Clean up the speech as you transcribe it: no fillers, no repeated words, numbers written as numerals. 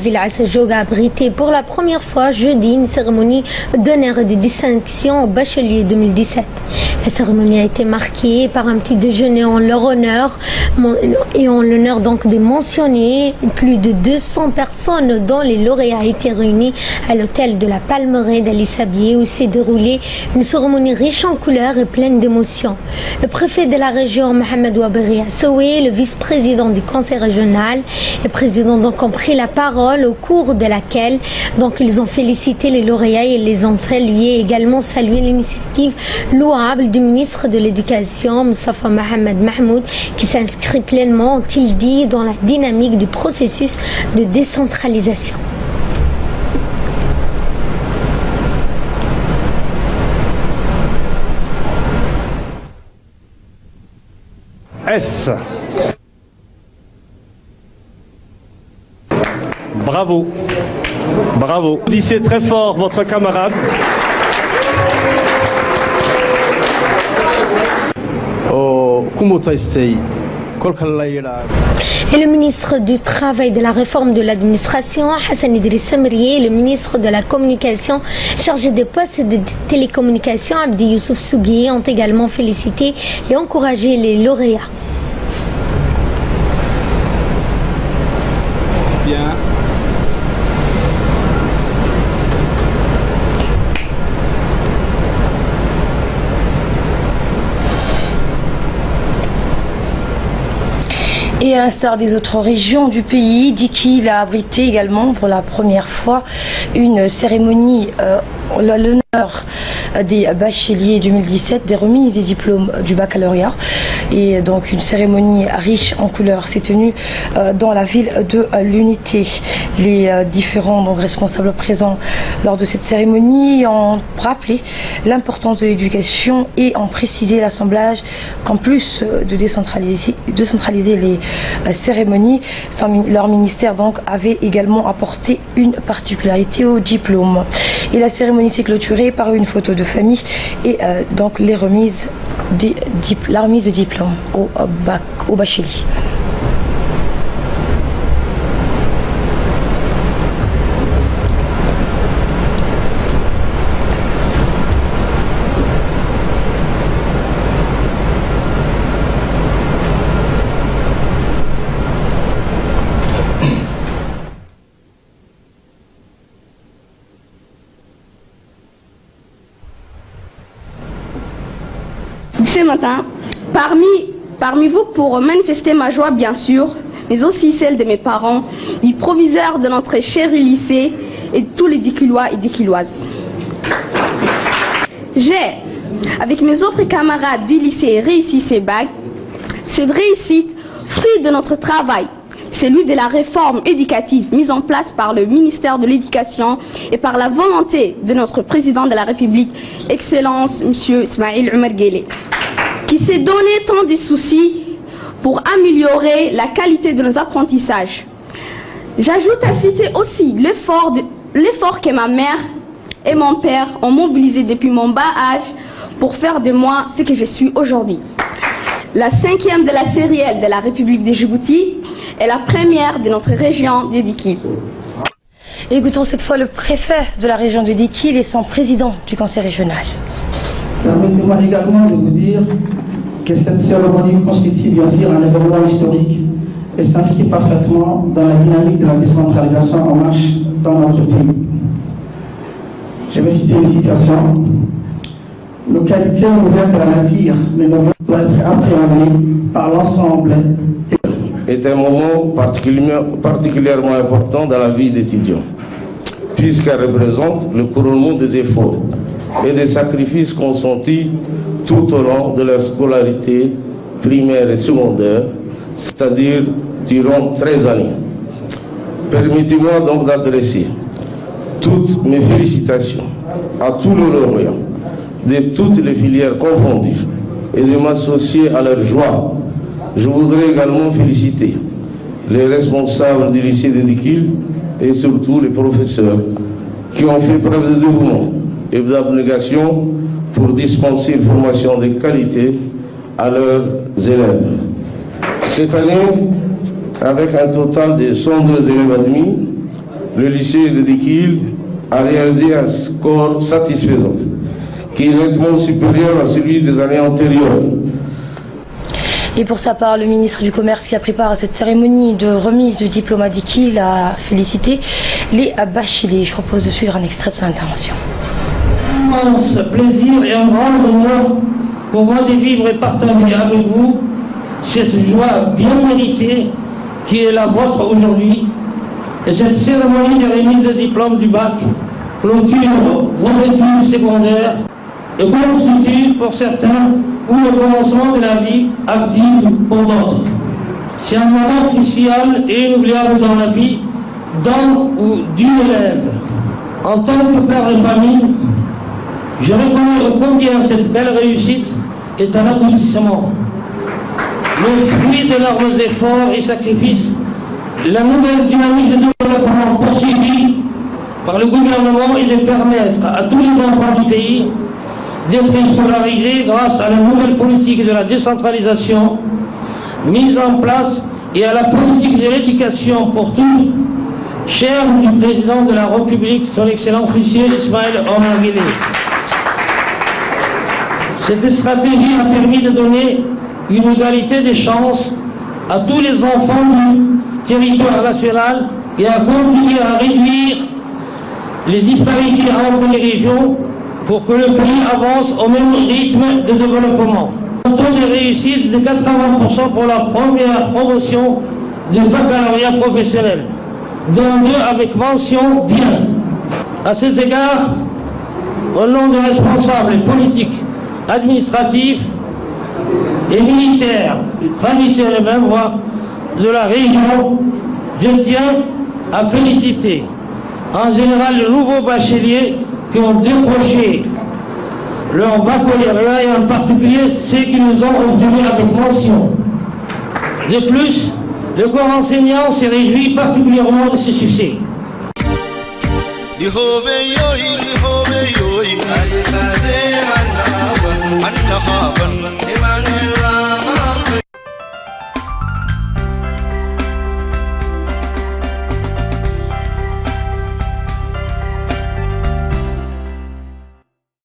ville Assajoug a abrité pour la première fois jeudi une cérémonie d'honneur et de distinction au bachelier 2017. La cérémonie a été marquée par un petit déjeuner en leur honneur et en l'honneur donc des mentionnés. Plus de 200 personnes dont les lauréats étaient réunis à l'hôtel de la Palmeraie d'Ali Sabié où s'est déroulée une cérémonie riche en couleurs et pleine d'émotions. Le préfet de la région Mohamed Ouaberi Assoué, le vice-président du conseil régional et président donc ont pris la parole au cours de laquelle donc ils ont félicité les lauréats et les ont salués, également salué l'initiative louable du ministre de l'Éducation Moustapha Mohamed Mahmoud qui s'inscrit pleinement, ont-ils dit, dans la dynamique du processus de décentralisation. S. Bravo. Bravo. Applaudissez très fort votre camarade. Et le ministre du Travail et de la Réforme de l'Administration, Hassan Idriss Samrié, et le ministre de la Communication chargé des postes et des télécommunications, Abdi Youssouf Sougui, ont également félicité et encouragé les lauréats. Bien. Et à l'instar des autres régions du pays, Dikil a abrité également pour la première fois une cérémonie en l'honneur des bacheliers 2017, des remises des diplômes du baccalauréat. Et donc une cérémonie riche en couleurs s'est tenue dans la ville de l'Unité. Les différents donc, responsables présents lors de cette cérémonie ont rappelé l'importance de l'éducation et ont précisé l'assemblage qu'en plus de décentraliser les cérémonies, leur ministère donc avait également apporté une particularité au diplôme. Et la cérémonie s'est clôturée par une photo de famille et donc la remise de diplôme au bachelier. Ce matin, parmi vous pour manifester ma joie bien sûr, mais aussi celle de mes parents, du proviseur de notre cher lycée et tous les Dikilois et Dikiloises. J'ai, avec mes autres camarades du lycée, réussi ces bacs. Cette réussite, fruit de notre travail, celui de la réforme éducative mise en place par le ministère de l'Éducation et par la volonté de notre président de la République, Excellence M. Ismaïl Omar Guelleh, qui s'est donné tant de soucis pour améliorer la qualité de nos apprentissages. J'ajoute à citer aussi l'effort que ma mère et mon père ont mobilisé depuis mon bas âge pour faire de moi ce que je suis aujourd'hui. La 5e de la série L de la République de Djibouti et la première de notre région de Dikil. Écoutons cette fois le préfet de la région de Dikil et son président du conseil régional. Permettez-moi également de vous dire que cette cérémonie constitue bien sûr un événement historique et s'inscrit parfaitement dans la dynamique de la décentralisation en marche dans notre pays. Je vais citer une citation. Nos qualités ouvertes à la nature mais doivent être appréhendées par l'ensemble. Est un moment particulièrement important dans la vie d'étudiant, puisqu'elle représente le couronnement des efforts et des sacrifices consentis tout au long de leur scolarité primaire et secondaire, c'est-à-dire durant 13 années. Permettez-moi donc d'adresser toutes mes félicitations à tous les lauréats de toutes les filières confondues et de m'associer à leur joie. Je voudrais également féliciter les responsables du lycée de Dikil et surtout les professeurs qui ont fait preuve de dévouement et d'abnégation pour dispenser une formation de qualité à leurs élèves. Cette année, avec un total de 102 élèves admis, le lycée de Dikil a réalisé un score satisfaisant, qui est nettement supérieur à celui des années antérieures. Et pour sa part, le ministre du Commerce qui a pris part à cette cérémonie de remise du diplôme à Dikil a félicité les bacheliers. Je propose de suivre un extrait de son intervention. Un immense plaisir et un grand honneur pour moi de vivre et partager avec vous cette joie bien méritée qui est la vôtre aujourd'hui. Et cette cérémonie de remise de diplôme du bac clôture vos études secondaires et constitue pour certains ou le commencement de la vie active pour d'autres. C'est un moment crucial et inoubliable dans la vie d'un ou d'une élève. En tant que père de famille, je reconnais combien cette belle réussite est un aboutissement. Le fruit de leurs efforts et sacrifices, la nouvelle dynamique de développement poursuivie par le gouvernement est de permettre à tous les enfants du pays d'être scolarisés grâce à la nouvelle politique de la décentralisation mise en place et à la politique de l'éducation pour tous, chère du président de la République, son Excellence Monsieur Ismaël Omar Guelleh. Cette stratégie a permis de donner une égalité des chances à tous les enfants du territoire national et a contribué à réduire les disparités entre les régions pour que le pays avance au même rythme de développement. Un taux de réussite de 80% pour la première promotion du baccalauréat professionnel, dont 2 avec mention bien. À cet égard, au nom des responsables politiques, administratifs et militaires, traditionnels même, de la région, je tiens à féliciter en général les nouveaux bacheliers qui ont décroché leur baccalauréat et en particulier ceux qui nous ont obtenus avec mention. De plus, le corps enseignant s'est réjoui particulièrement de ce succès.